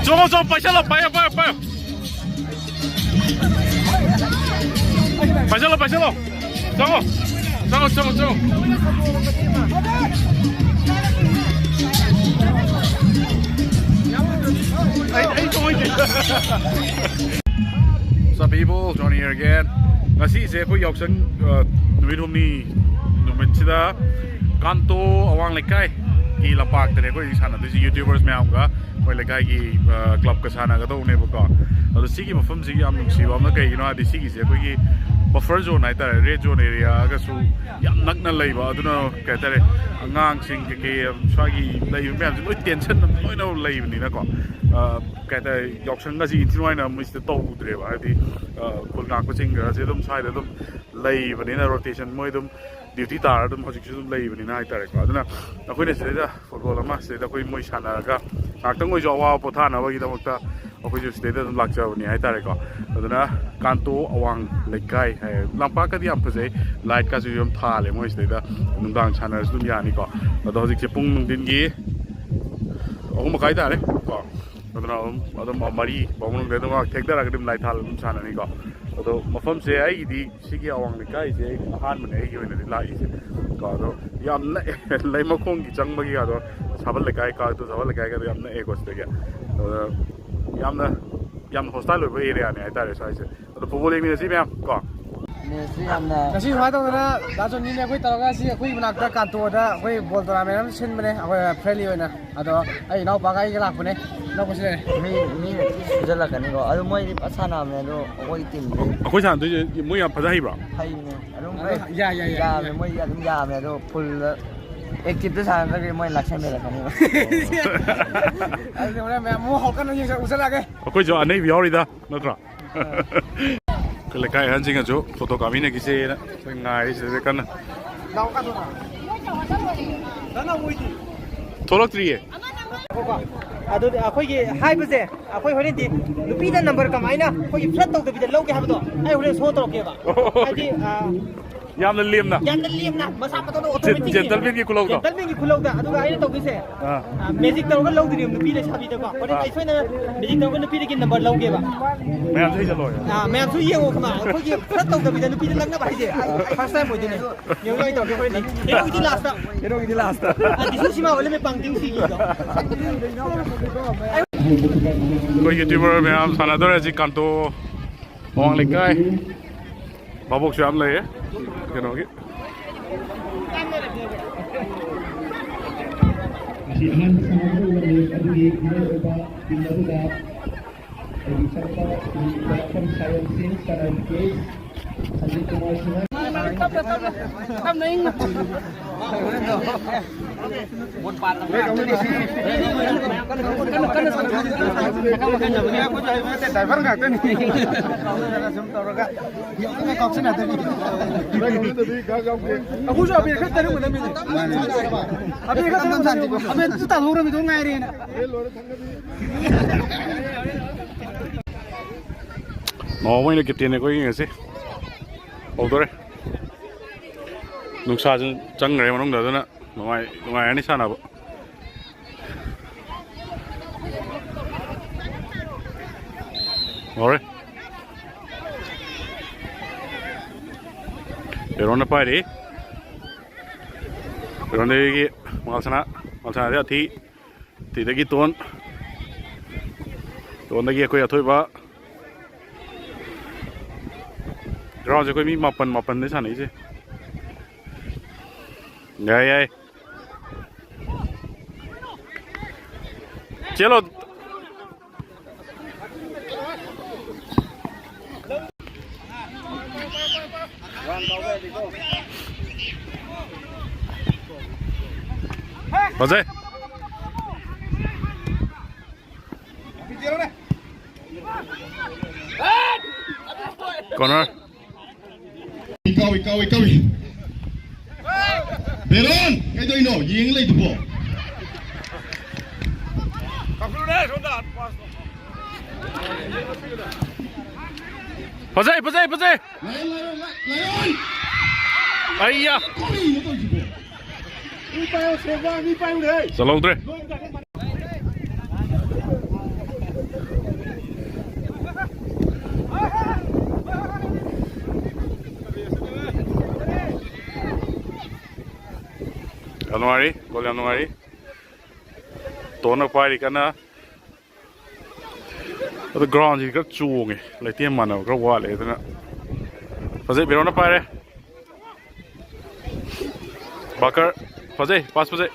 저 빠셔라 빠요 빠셔라 저거 What's up people, Johnny here again. Ngasi se ko yaoshang numit humni numit sida Kanto Awang Leikai ki lapak tane ko isana disi YouTubers mayam ga koi Leikai ki club ka sana ga do ne bako ado sigi mafam sigi am nungsi ba amna kai you know adi sigi se ko ki buffer zone ai tare red zone area ga su yam nakna leiba aduna kai tare angang sing ke swagi lei mayam loi tension loi no lei ni na ko kai tare yaoshang ga si intinoi na mis to udre ba adi kulga ko sing ga se dum side dum lei ba ni na rotation moi dum duty tar dum hojik dum lei ba ni na ai tare ko aduna akoi ne se da football ama se da koi moi sana ga aktang oi jawa potha na ba gi da makta akoi ju stay da dum lakcha ba ni ai tare ko aduna Kanto Awang Leikai hai lampa ka di am phase light ka ju yom tha le moi stay da nungdang channel dum ya ni ko ado hojik se pung nung din gi ogum kai tare ko aduna mari bawung de dum thek da ra dim light thal dum chana ni ko ado mafam se ai di sigi Awang Leikai se ahan mane gi oi na lai se ko ado yam na lai ma khong gi chang ma gi ado Thabal Leikai ka to Thabal Leikai ka yam na e ko ste ga yam hostile over area ne ai tare sai se ado football ni si me ko Nasi hoi tong na da chon ni ne koi taraga si koi manak ta Kanto da koi ball tournament am sin mane koi friendly oina ado ai nau ba ga lak pune nau ko se mi jala kan ko ado moi ri pasana me do koi team akoi san to moi ya phada hi bra hai ne ado ya me moi ya dum ya me do full active to san ga moi lak me la kan ai ne me mo hok kan ni sa usala ke akoi jo anei bi hori da natra Leikai han singa jo photo kami ne kise na ngai se kan nau ka to na na woi ti tholak triye ado akhoi gi hai base akhoi horen ti lupi da number kamaina khoi flat tau da bi da log ke habdo ai horen so to ke ba ai ti yamna lemna masa pa to automatic gentleman ki kulog da adu ga ai to bi se magic tau ga log di lupi le sabi da ba horen ai foi na magic tau ga lupi de ki number log ke ba मैं आपसे ही चलो यार मैं आपसे ये वो कमा कोई ये फ्लट तो कभी तो पीछे लगना भाई जे फर्स्ट टाइम होती नहीं ये लोग तो कोई नहीं ये लोग इधर लास्ट दिस सीमा वाले में पंक्तिंग सी की कोई यूट्यूबर में हम सनादर है जी Kanto Awang Leikai बाबूक से हम ले ये क्या होगी Nó mới là cái tiền này có gì gì ồ tôi đây nung sa chẳng người mà nung được nữa ngoài anh ấy sao nào rồi để nó phải đi để nó đi cái mal sana dia thì đấy cái tuần đấy cái coi thôi ba rồi rồi coi mi mapan đấy sao này chứ vậy chelo vào đây corner Ikaw. Beron, cái đôi nổ giếng lấy tụi bộ. Vào đây. Leon. Ai ya. Salong tre. January, goal January. Tona pari kana. The ground is got chung, like the man of Grawal, isn't it? Fazay, be on a pare. Bakar, Fazay, pass Fazay.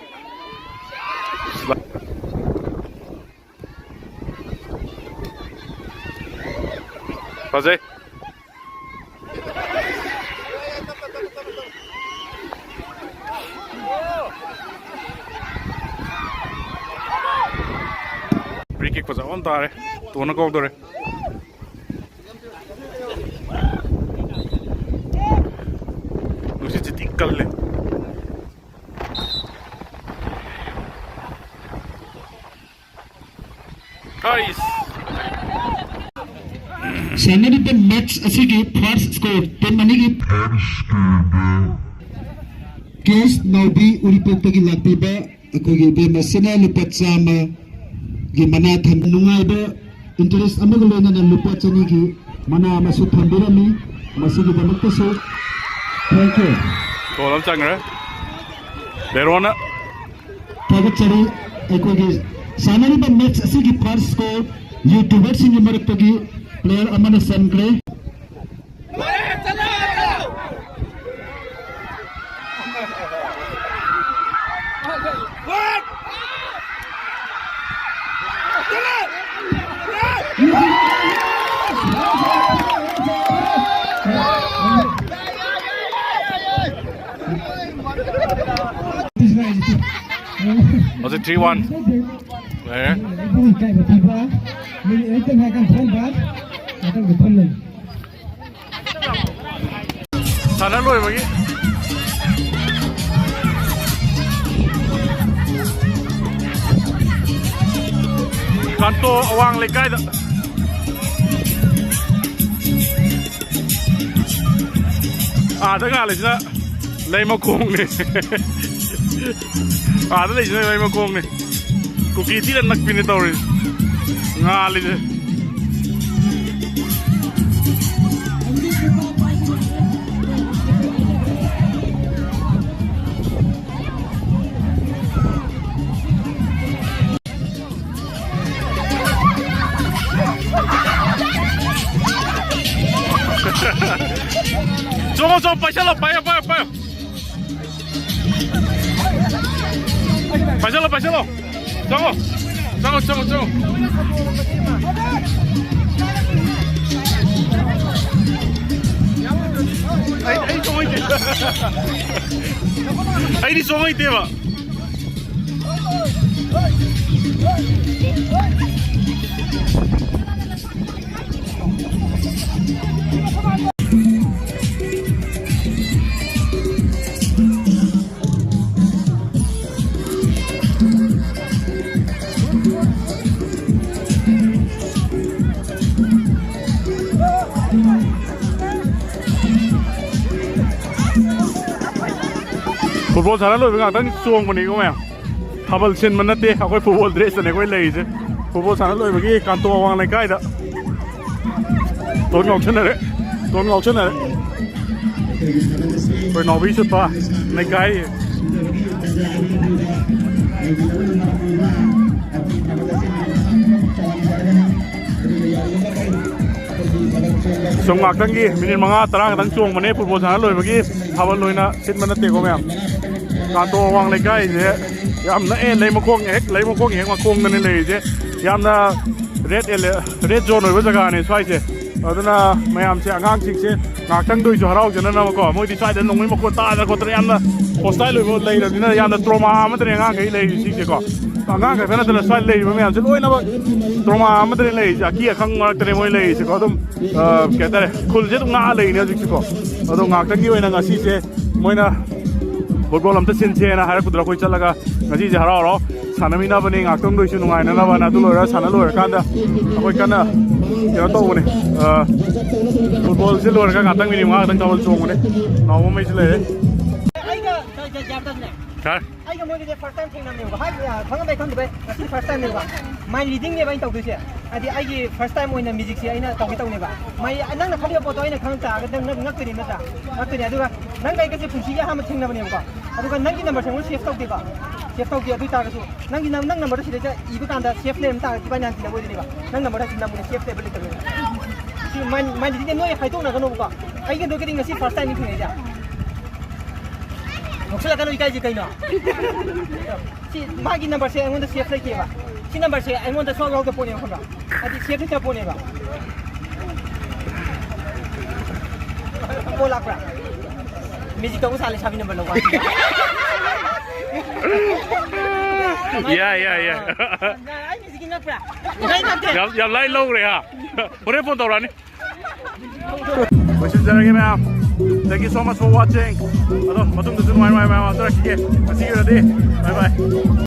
Fazay. Free kick was on there. Don't go there. Lucy tikal le. Guys. Sanadi the match asigi first score 10 manigi case naudi uripotagi laktiba akogi be masina lupachama gi mana tham nungai ba interest amag lena na lupachani gi mana masu thambirami masigi damakta so thank you Kolam changre Derona tagachari akogi sanadi the match asigi first score youtubers in marakagi player amana sankre Was it 3-1? Where? Sana loy magi. Kanto Awang Leikai da. Ada ngali sina lay makong ni. Ada lay sina lay makong ni. Kuki tidak nak pinit tau ni. Ngali je. Jom, paisa lo, payo. Paisa lo. Jangan. Ay, di songo ite ba? Football sana lo bengang tang suang mani ko maya. Thabal sen manate akoi football dress ne koi lei je. Football sana lo bagi Kanto Awang Leikai da. Ton ngok chen ne. Koi novi sut pa Leikai. Song ngak tang gi minit manga tarang tang suang mani football sana lo bagi Thabal lo na sen manate ko maya. Kanto Awang Leikai je yam na lei makong ek makong na lei je yam na red zone oi ba jaga ne swai je aduna mayam se angang sing se ngak tang doi jo harau jana na ko moi di swai dan nongoi makon ta da ko tra yam na hostile lo lei da na yam na trauma ma tre ngang kai lei sing je ko angang ka phena da swai lei ba mayam se loi na ba trauma ma tre lei ja ki khang ma tre moi lei se ko dum ke tare khul je na lei ne ji ko ado ngak tang gi oi na ngasi se moi na football amta sinche na har kudra koi chalaga ngaji je harao ro sanamina bani ngakong doi chu nungai na ba na tu lora sana lora kanda akoi kana ya to ne football se lora ka ngatang mini ma tang tawal chong ne na mo mai chile ai ga jam tan ne ka ai ga mo ge first time thing na me ba ha khang bai khang bai asi first time ne ba mai leading ne bai tau du se adi ai gi first time oina music se aina tau ne ba mai nang na khali po to aina khang ta ga nang nak ni na ta nak ni adu nang kai ga se phusi ga ha ma thing na ba ne ba ꯑꯗꯨꯒ ꯅꯪꯒꯤ ꯅꯝꯕꯔꯁꯦ ꯑꯩꯉꯣꯟꯗ ꯁꯦꯞ ꯇꯧꯗꯦꯕ ꯁꯦꯞ ꯇꯧꯗꯦ ꯑꯗꯨ ꯑꯣꯏꯇꯥꯔꯒꯁꯨ ꯅꯪ ꯅꯝꯕꯔꯗꯣ ꯁꯤꯗꯩꯗ ꯏꯕ ꯀꯥꯟꯗ ꯁꯦꯞ ꯂꯩꯔꯝ ꯇꯥꯔꯒꯗꯤ ꯏꯕꯥꯅꯤ ꯍꯥꯟꯅ ꯇꯤꯟꯅꯕ ꯑꯣꯏꯗꯣꯏꯅꯦꯕ ꯅꯪ ꯅꯝꯕꯔꯗ ꯍꯧꯖꯤꯛ ꯅꯝꯕꯔ ꯁꯦꯞ ꯂꯩꯕ ꯂꯩꯇꯕꯅꯦꯕ ꯁꯤ ꯃꯥꯏꯟꯗꯤꯗꯤ ꯅꯣꯏ ꯍꯥꯏꯗꯣꯛꯅꯒꯅꯣꯕꯀꯣ ꯑꯩꯒꯤ ꯅꯣꯏꯒꯗꯤ ꯉꯁꯤ ꯐꯥꯔꯁ ꯇꯥꯏꯝꯅꯤ ꯊꯦꯡꯅꯩꯁꯦ ꯅꯣꯛꯁꯜꯂꯛꯀꯅꯣ ꯏꯀꯥꯏꯁꯦ ꯀꯩꯅꯣ ꯁꯤ ꯃꯥꯒꯤ ꯅꯝꯕꯔꯁꯦ ꯑꯩꯉꯣꯟꯗ ꯁꯦꯞ ꯂꯩꯇꯦꯕ ꯁꯤ ꯅꯝꯕꯔꯁꯦ ꯑꯩꯉꯣꯟꯗ ꯁꯨꯡꯌꯥꯎ ꯌꯥꯎꯗꯕ ꯄꯣꯠꯅꯦꯕ ꯈꯪꯕ꯭ꯔꯥ ꯍꯥꯏꯗꯤ ꯁꯦꯞ ꯂꯩꯇꯕ ꯄꯣꯠꯅꯦꯕ ꯀꯣꯜ ꯂꯥꯛꯄ꯭ꯔꯥ ꯃꯦꯖꯤꯛ ꯇꯧꯕ ꯁꯥ ꯂꯩꯁꯥꯕꯤ ꯅꯝꯕꯔ ꯂꯧꯕ Yeah. ꯑꯩ ꯃꯦꯖꯤꯛꯀꯤ ꯉꯛꯄ꯭ꯔꯥ ꯑꯩ ꯉꯛꯇꯦ ꯌꯥꯝ ꯂꯥꯏ ꯂꯧꯈ꯭ꯔꯦ ꯍꯥ ꯍꯣꯔꯦꯟ ꯐꯣꯟ ꯇꯧꯔꯛꯑꯅꯤ ꯂꯣꯏꯁꯤꯟꯖꯔꯒꯦ ꯃꯌꯥꯝ Thank you so much for watching ꯑꯗꯣ ꯃꯇꯨꯡꯗꯁꯨ ꯅꯨꯡꯉꯥꯏ ꯃꯌꯥꯝ ꯇꯧꯔꯛꯈꯤꯒꯦ ꯉꯁꯤꯒꯤ ꯑꯣꯏꯅꯗꯤ ꯕꯥꯏ ꯕꯥꯏ